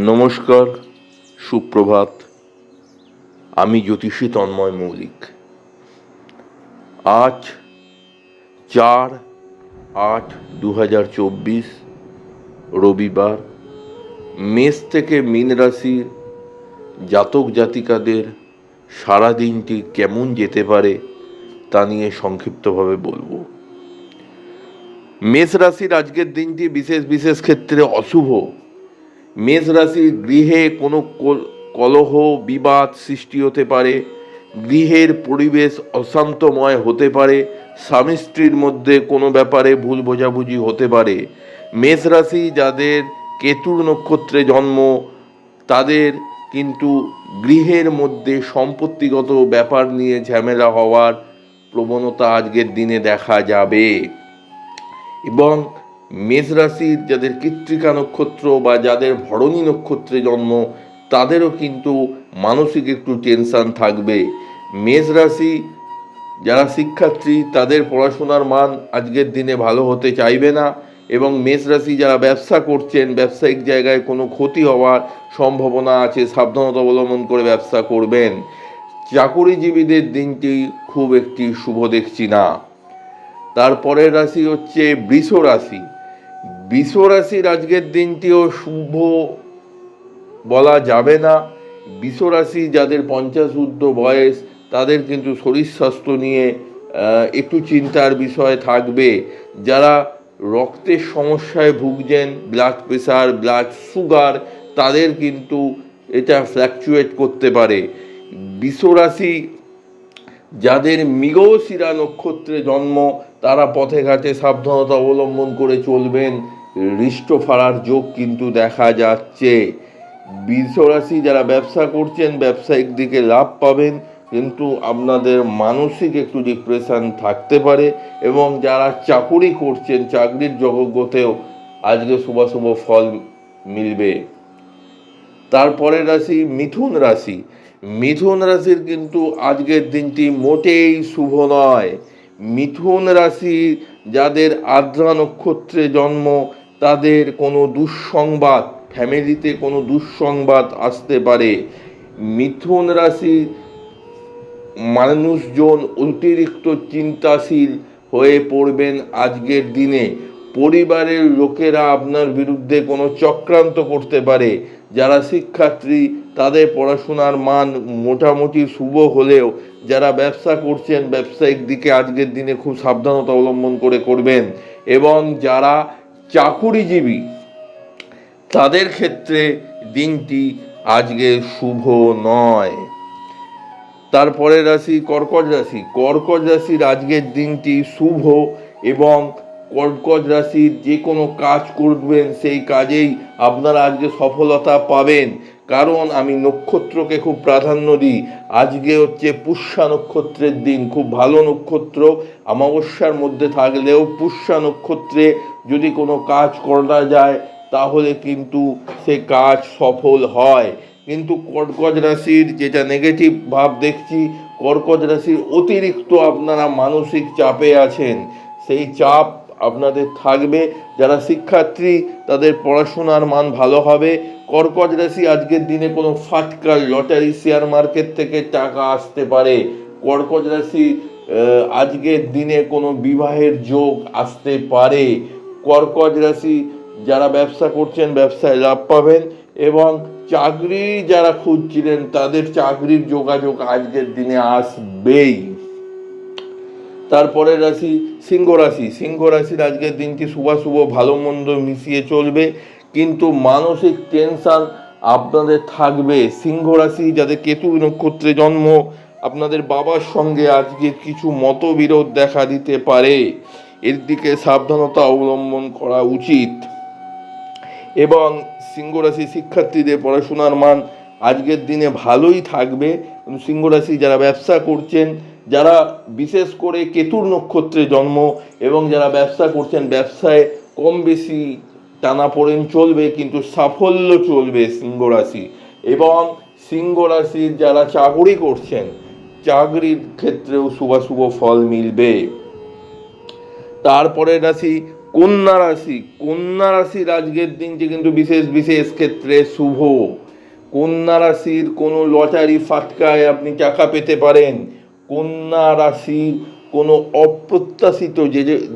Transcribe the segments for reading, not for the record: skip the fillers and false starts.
নমস্কার, সুপ্রভাত। আমি জ্যোতিষী তন্ময় মৌলিক। আজ 4/8/2024 রবিবার। মেষ থেকে মীন রাশির জাতক জাতিকাদের সারাদিনটি কেমন যেতে পারে তা নিয়ে সংক্ষিপ্তভাবে বলবো। মেষ রাশির আজকের দিনটি বিশেষ বিশেষ ক্ষেত্রে অশুভ। মেষ রাশির গৃহে কোনো কলহ বিবাদ সৃষ্টি হতে পারে, গৃহের পরিবেশ অশান্তময় হতে পারে, স্বামী স্ত্রীর মধ্যে কোনো ব্যাপারে ভুল বোঝাবুঝি হতে পারে। মেষ রাশি যাদের কেতুর নক্ষত্রে জন্ম, তাদের কিন্তু গৃহের মধ্যে সম্পত্তিগত ব্যাপার নিয়ে ঝামেলা হওয়ার প্রবণতা আজকের দিনে দেখা যাবে। এবং মেষ রাশির যাদের কৃত্তিকা নক্ষত্র বা যাদের ভরণী নক্ষত্রে জন্ম, তাদেরও কিন্তু মানসিক একটু টেনশন থাকবে। মেষ রাশি যারা শিক্ষার্থী, তাদের পড়াশোনার মান আজকের দিনে ভালো হতে চাইবে না। এবং মেষ রাশি যারা ব্যবসা করছেন, ব্যবসায়িক জায়গায় কোনো ক্ষতি হওয়ার সম্ভাবনা আছে, সাবধানতা অবলম্বন করে ব্যবসা করবেন। চাকুরিজীবীদের দিনটি খুব একটি শুভ দেখছি না। তারপরের রাশি হচ্ছে বৃষ রাশি। বৃষ রাশির আজকের দিনটিও শুভ বলা যাবে না। বৃষ রাশি যাদের 50 ঊর্ধ্ব বয়স, তাদের কিন্তু শরীর স্বাস্থ্য নিয়ে একটু চিন্তার বিষয় থাকবে। যারা রক্তের সমস্যায় ভুগছেন, ব্লাড প্রেশার, ব্লাড সুগার, তাদের কিন্তু এটা ফ্ল্যাকচুয়েট করতে পারে। বৃষ রাশি যাদের মৃগশিরা নক্ষত্রে জন্ম, তারা পথে ঘাটে সাবধানতা অবলম্বন করে চলবেন। হৃষ্ট ফাড়ার যোগ কিন্তু দেখা যাচ্ছে। বৃষ রাশি যারা ব্যবসা করছেন, ব্যবসায়িক দিকে লাভ পাবেন, কিন্তু আপনাদের মানসিক একটু ডিপ্রেশন থাকতে পারে। এবং যারা চাকুরি করছেন, চাকরির জগতেও আজকে শুভ ফল মিলবে। তারপরের রাশি মিথুন রাশি। মিথুন রাশির কিন্তু আজকের দিনটি মোটেই শুভ নয়। মিথুন রাশি যাদের আর্দ্রা নক্ষত্রে জন্ম, তাদের কোনো দুঃসংবাদ, ফ্যামিলিতে কোনো দুঃসংবাদ আসতে পারে। মিথুন রাশি মানুষজন অতিরিক্ত চিন্তাশীল হয়ে পড়বেন আজকের দিনে। পরিবারের লোকেরা আপনার বিরুদ্ধে কোনো চক্রান্ত করতে পারে। যারা শিক্ষার্থী, তাদের পড়াশোনার মান মোটামুটি শুভ হলেও যারা ব্যবসা করছেন, ব্যবসায়িক দিকে আজকের দিনে খুব সাবধানতা অবলম্বন করে করবেন। এবং যারা চাকুরিজীবী, তাদের ক্ষেত্রে দিনটি আজকে শুভ নয়। তারপরে রাশি কর্কট রাশি। কর্কট রাশির আজকের দিনটি শুভ। এবং কর্কট রাশির যে কোনো কাজ করবেন, সেই কাজেই আপনারা আজকে সফলতা পাবেন। কারণ আমি নক্ষত্রকে খুব প্রাধান্য দিই। আজকে হচ্ছে পুষ্যা নক্ষত্রের দিন, খুব ভালো নক্ষত্র। অমাবস্যার মধ্যে থাকলেও পুষ্যা নক্ষত্রে যদি কোনো কাজ করা যায়, তাহলে কিন্তু সে কাজ সফল হয়। কিন্তু কর্কট রাশির যেটা নেগেটিভ ভাব দেখছি, কর্কট রাশির অতিরিক্ত আপনারা মানসিক চাপে আছেন, সেই চাপ আপনাদের থাকবে। যারা শিক্ষার্থী, তাদের পড়াশোনার মান ভালো হবে। কর্কট রাশি আজকের দিনে কোনো ফাটকার লটারি, শেয়ার মার্কেট থেকে টাকা আসতে পারে। কর্কট রাশি আজকের দিনে কোনো বিবাহের যোগ আসতে পারে। কর্কট রাশি যারা ব্যবসা করছেন, ব্যবসায় লাভ পাবেন। এবং চাকরি যারা খুঁজছিলেন, তাদের চাকরির যোগাযোগ আজকের দিনে আসবেই। তারপরে রাশি সিংহ রাশি। সিংহ রাশির আজকের দিনটি শুভ ভালো মন্দ মিশিয়ে চলবে, কিন্তু মানসিক টেনশন আপনাদের থাকবে। সিংহ রাশি যাদের কেতু নক্ষত্রে জন্ম, আপনাদের বাবার সঙ্গে আজকে কিছু মতবিরোধ দেখা দিতে পারে। এর দিকে সাবধানতা অবলম্বন করা উচিত। এবং সিংহ রাশি শিক্ষার্থীদের পড়াশোনার মান আজকের দিনে ভালোই থাকবে। সিংহ রাশি যারা ব্যবসা করছেন, যারা বিশেষ করে কেতুর নক্ষত্রে জন্ম এবং যারা ব্যবসা করছেন, ব্যবসায় কম বেশি টানাপোড়েন চলবে, কিন্তু সাফল্য চলবে সিংহ রাশি। এবং সিংহ রাশির যারা চাকরি করছেন, চাকরির ক্ষেত্রেও শুভ ফল মিলবে। তারপরে রাশি কন্যা রাশির আজকের দিনটি কিন্তু বিশেষ বিশেষ ক্ষেত্রে শুভ। কন্যা রাশির কোনো লটারি ফাটকায় আপনি টাকা পেতে পারেন। কন্যা রাশির কোনো অপ্রত্যাশিত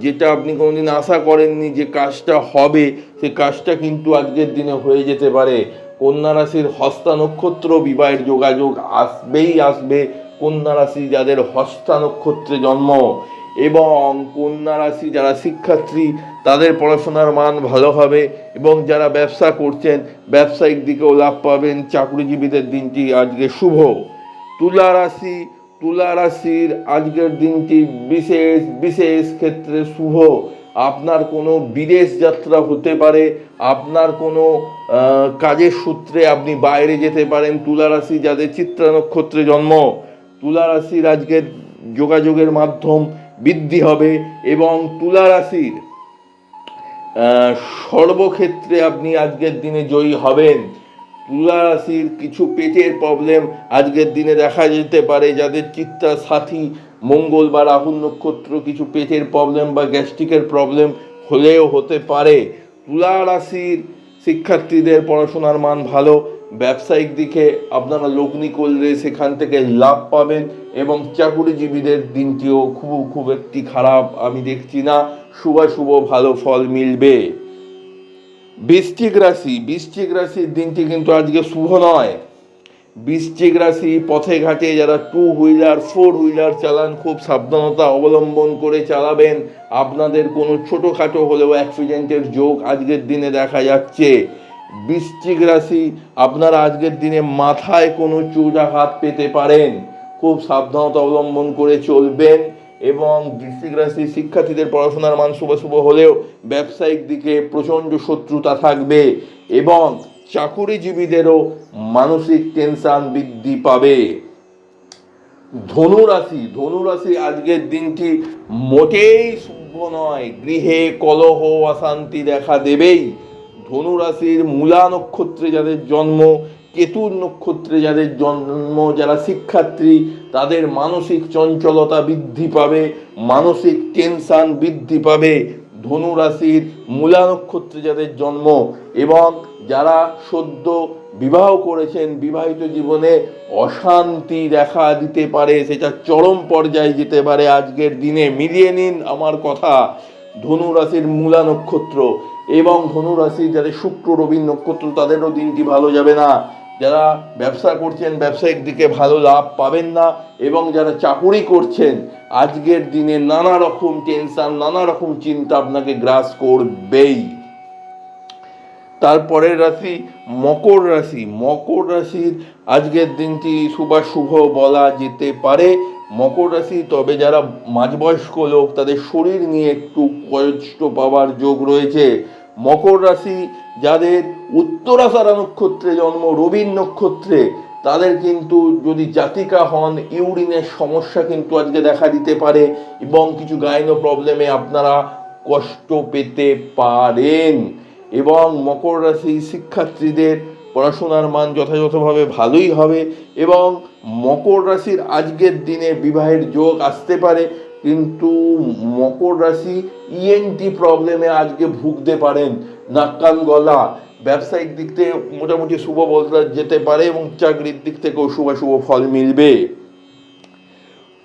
যেটা আপনি কোনোদিন আশা করেননি যে কাজটা হবে, সে কাজটা কিন্তু আজকের দিনে হয়ে যেতে পারে। কন্যা রাশির হস্তা নক্ষত্র, বিবাহের যোগাযোগ আসবেই আসবে। কন্যা রাশি যাদের হস্তা নক্ষত্রে জন্ম, এবং কন্যা রাশি যারা শিক্ষার্থী, তাদের পড়াশোনার মান ভালো হবে, এবং যারা ব্যবসা করছেন ব্যবসায়িক দিকেও লাভ পাবেন। চাকরিজীবীদের দিনটি আজকে শুভ। তুলা রাশির আজকের দিনটি বিশেষ বিশেষ ক্ষেত্রে শুভ। আপনার কোনো বিদেশ যাত্রা হতে পারে, আপনার কোনো কাজের সূত্রে আপনি বাইরে যেতে পারেন। তুলা রাশি যাদের চিত্রা নক্ষত্রে জন্ম, তুলা রাশির আজকের যোগাযোগের মাধ্যম বৃদ্ধি হবে, এবং তুলা রাশির সর্বক্ষেত্রে আপনি আজকের দিনে জয়ী হবেন। তুলা রাশির কিছু পেটের প্রবলেম আজকের দিনে দেখা যেতে পারে, যাদের চিত্রা সাথী মঙ্গল বা রাহু নক্ষত্র, কিছু পেটের প্রবলেম বা গ্যাস্ট্রিকের প্রবলেম হলেও হতে পারে। তুলা রাশির শিক্ষার্থীদের পড়াশোনার মান ভালো, ব্যবসায়িক দিকে আপনারা লগ্নি করলে সেখান থেকে লাভ পাবেন, এবং চাকুরিজীবীদের দিনটিও খুব একটি খারাপ আমি দেখছি না, শুভ ভালো ফল মিলবে। বৃশ্চিক রাশির দিনটি কিন্তু আজকে শুভ নয়। বৃশ্চিক রাশি পথে ঘাটে যারা 2 হুইলার 4 হুইলার চালান, খুব সাবধানতা অবলম্বন করে চালাবেন। আপনাদের কোনো ছোটোখাটো হলেও অ্যাক্সিডেন্টের যোগ আজকের দিনে দেখা যাচ্ছে। বৃশ্চিক রাশি আপনারা আজকের দিনে মাথায় কোনো চোটাঘাত পেতে পারেন, খুব সাবধানতা অবলম্বন করে চলবেন। এবং বৃশ্চিক রাশির শিক্ষার্থীদের পড়াশোনার মান শুভ হলেও ব্যবসায়িক দিকে প্রচণ্ড শত্রুতা থাকবে, এবং চাকুরিজীবীদেরও মানসিক টেনশন বৃদ্ধি পাবে। ধনুরাশি আজকের দিনটি মোটেই শুভ নয়। গৃহে কলহ অশান্তি দেখা দেবেই। ধনুরাশির মূলা নক্ষত্রে যাদের জন্ম, কেতুর নক্ষত্রে যাদের জন্ম, যারা শিক্ষার্থী, তাদের মানসিক চঞ্চলতা বৃদ্ধি পাবে, মানসিক টেনশন বৃদ্ধি পাবে। ধনুরাশির মূলা নক্ষত্রে যাদের জন্ম, এবং যারা সদ্য বিবাহ করেছেন, বিবাহিত জীবনে অশান্তি দেখা দিতে পারে, সেটা চরম পর্যায়ে যেতে পারে আজকের দিনে। মিলিয়ে নিন আমার কথা। ধনুরাশির মূলা নক্ষত্র এবং ধনুরাশির যাদের শুক্র রবি নক্ষত্র, তাদেরও দিনটি ভালো যাবে না। যারা ব্যবসা করছেন ব্যবসায়িক দিকে ভালো লাভ পাবেন না, এবং যারা চাকুরি করছেন আজকের দিনে নানা রকম টেনশন, নানা রকম চিন্তা আপনাকে গ্রাস করবেই। তারপরের রাশি মকর রাশির আজকের দিনটি শুভ বলা যেতে পারে। মকর রাশি, তবে যারা মাঝবয়স্ক লোক তাদের শরীর নিয়ে একটু কষ্ট পাওয়ার যোগ রয়েছে। মকর রাশি যাদের উত্তরাষাঢ়া নক্ষত্রে জন্ম, রবির নক্ষত্রে, তাদের কিন্তু যদি জাতিকা হন, ইউরিনের সমস্যা কিন্তু আজকে দেখা দিতে পারে, এবং কিছু গাইনো প্রবলেমে আপনারা কষ্ট পেতে পারেন। এবং মকর রাশি শিক্ষার্থীদের পড়াশোনার মান যথাযথভাবে ভালোই হবে, এবং মকর রাশির আজকের দিনে বিবাহের যোগ আসতে পারে, কিন্তু মকর রাশি ইএনটি প্রবলেমে আজকে ভুগতে পারেন, নাক কান গলা। ব্যবসায়িক দিক থেকে মোটামুটি শুভ বলতে যেতে পারে, এবং চাকরির দিক থেকেও শুভ ফল মিলবে।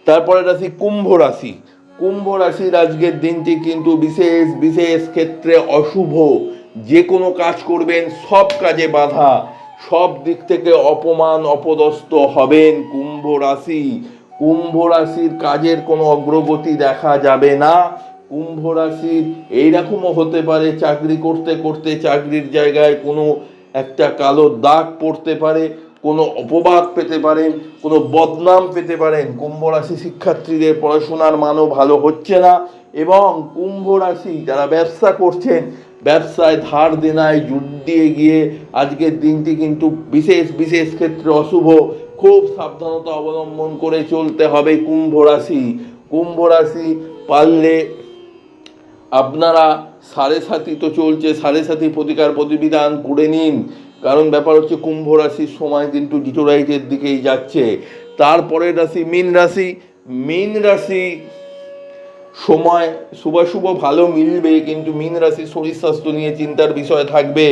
তারপরে রাশি কুম্ভ রাশির আজকের দিনটি কিন্তু বিশেষ বিশেষ ক্ষেত্রে অশুভ। যে কোনো কাজ করবেন সব কাজে বাধা, সব দিক থেকে অপমান অপদস্থ হবেন। কুম্ভ রাশির কাজের কোনো অগ্রগতি দেখা যাবে না। কুম্ভ রাশির এইরকমও হতে পারে চাকরি করতে করতে চাকরির জায়গায় কোনো একটা কালো দাগ পড়তে পারে, কোনো অপবাদ পেতে পারেন, কোনো বদনাম পেতে পারেন। কুম্ভ রাশি শিক্ষার্থীদের পড়াশোনার মানও ভালো হচ্ছে না, এবং কুম্ভ রাশি যারা ব্যবসা করছেন ব্যবসায় ধার দেনায় জুট দিয়ে গিয়ে আজকের দিনটি কিন্তু বিশেষ বিশেষ ক্ষেত্রে অশুভ। খুব সাবধানতা অবলম্বন করে চলতে হবে কুম্ভ রাশি পারলে আপনারা সাড়ে সাথী তো চলছে, সাড়ে সাথী প্রতিকার প্রতিবিধান করে নিন, কারণ ব্যাপার হচ্ছে কুম্ভ রাশির সময় কিন্তু ডিটোরাইটের দিকেই যাচ্ছে। তারপরের রাশি মীন রাশি সময় শুভ ভালো মিলবে, কিন্তু মীন রাশির শরীর স্বাস্থ্য নিয়ে চিন্তার বিষয় থাকবে।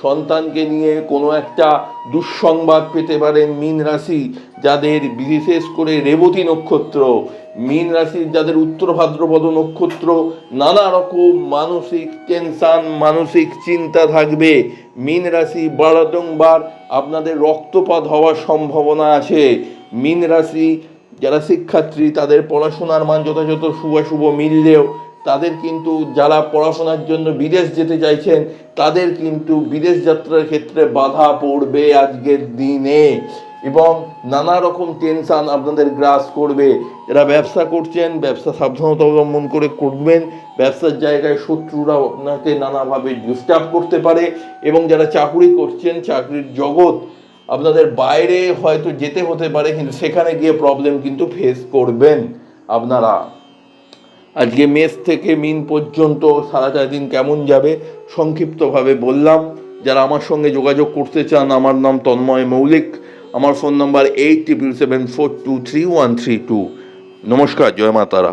সন্তানকে নিয়ে কোনো একটা দুঃসংবাদ পেতে পারেন মীন রাশি যাদের, বিশেষ করে রেবতী নক্ষত্র, মীন রাশির যাদের উত্তর ভাদ্রপদ নক্ষত্র, নানা রকম মানসিক টেনশন, মানসিক চিন্তা থাকবে। মীন রাশি বারংবার আপনাদের রক্তপাত হওয়ার সম্ভাবনা আছে। মীন রাশি যারা শিক্ষার্থী, তাদের পড়াশোনার মান যথাযথ শুভ মিললেও তাদের কিন্তু, যারা পড়াশোনার জন্য বিদেশ যেতে চাইছেন তাদের কিন্তু বিদেশ যাত্রার ক্ষেত্রে বাধা পড়বে আজকের দিনে, এবং নানা রকম টেনশন আপনাদের গ্রাস করবে। যারা ব্যবসা করছেন, ব্যবসা সাবধানতা অবলম্বন করে করবেন। ব্যবসার জায়গায় শত্রুরা আপনাকে নানাভাবে ডিস্টার্ব করতে পারে, এবং যারা চাকরি করছেন, চাকরির জগৎ আপনাদের বাইরে হয়তো যেতে হতে পারে, কিন্তু সেখানে গিয়ে প্রবলেম কিন্তু ফেস করবেন আপনারা। আজকে মেষ থেকে মিন পর্যন্ত সারা 4 দিন কেমন যাবে সংক্ষিপ্তভাবে বললাম। যারা আমার সঙ্গে যোগাযোগ করতে চান, আমার নাম তন্ময় মৌলিক, আমার ফোন নাম্বার 8777423132। নমস্কার, জয় মা তারা।